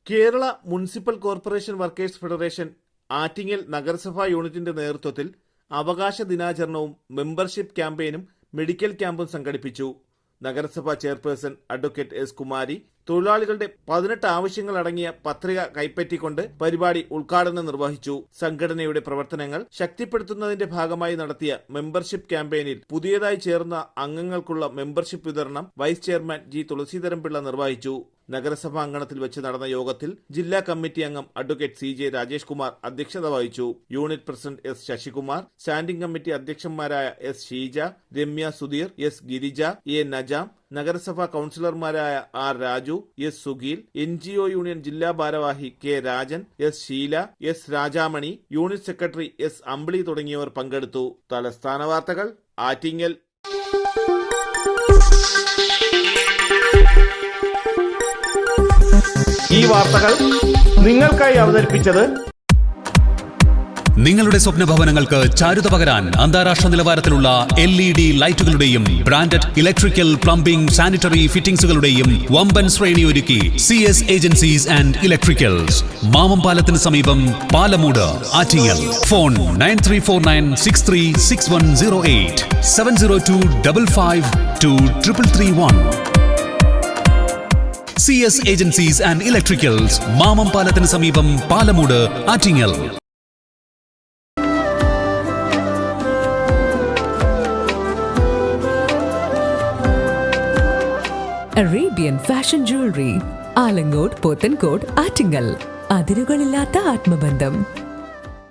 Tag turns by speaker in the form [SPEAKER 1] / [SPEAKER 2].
[SPEAKER 1] Kerala municipal corporation workers federation Attingal നഗരസഭാ യൂണിറ്റിന്റെ നേതൃത്വത്തിൽ അവകാശ ദിനാചരണവും മെമ്പർഷിപ്പ് ക്യാമ്പയിനും മെഡിക്കൽ ക്യാമ്പും സംഘടിപ്പിച്ചു. നഗരസഭാ ചെയർപേഴ്സൺ അഡ്വക്കേറ്റ് എസ് കുമാരി തൊഴിലാളികളുടെ 18 ആവശ്യങ്ങൾ അടങ്ങിയ പത്രിക കൈപ്പറ്റിക്കൊണ്ട് പരിപാടി ഉദ്ഘാടനം നിർവഹിച്ചു. സംഘടനയുടെ പ്രവർത്തനങ്ങൾ ശക്തിപ്പെടുത്തുന്നതിന്റെ ഭാഗമായി നടത്തിയ മെമ്പർഷിപ്പ് ക്യാമ്പയിനിൽ പുതിയതായി ചേർന്ന അംഗങ്ങൾക്കുള്ള മെമ്പർഷിപ്പ് വിതരണം വൈസ് ചെയർമാൻ ജി തുളസീധരൻപിള്ള നിർവഹിച്ചു. നഗരസഭാ അങ്കണത്തിൽ വെച്ച് നടന്ന യോഗത്തിൽ ജില്ലാ കമ്മിറ്റി അംഗം advocate C J Rajesh Kumar അധ്യക്ഷത വഹിച്ചു. Unit president S Sasikumar, standing committee അധ്യക്ഷന്മാരായ S Sheeja, Ramya Sudheer, S Girija, A Najam, നഗരസഭാ കൌൺസിലർമാരായ R Raju, S Sugeel, NGO union ജില്ലാ ഭാരവാഹി K Rajan, S Sheela, S Rajamani, unit secretary S Ambili തുടങ്ങിയവർ പങ്കെടുത്തു. തലസ്ഥാന വാർത്തകൾ ആറ്റിങ്ങൽ. ഈ വാർത്തകൾ നിങ്ങൾക്കായി അവതരിപ്പിച്ചത്
[SPEAKER 2] നിങ്ങളുടെ സ്വപ്ന ഭവനങ്ങൾക്ക് ചാരുത പകരാൻ അന്താരാഷ്ട്ര നിലവാരത്തിലുള്ള LED ലൈറ്റുകളുടെയും ബ്രാൻഡഡ് ഇലക്ട്രിക്കൽ, പ്ലംബിംഗ്, സാനിറ്ററി ഫിറ്റിംഗ്സുകളുടെയും വമ്പൻ ശ്രേണി ഒരുക്കി CS agencies and electricals, Mamam പാലത്തിന് സമീപം, Palamood, Attingal. Phone 9349636108 702552331. CS agencies and electricals, Mamam പാലത്തിന് സമീപം, Palamood, Attingal.
[SPEAKER 3] Arabian Fashion Jewelry, Alangode, Pothencode, Attingal. അതിരുകളില്ലാത്ത ആത്മബന്ധം.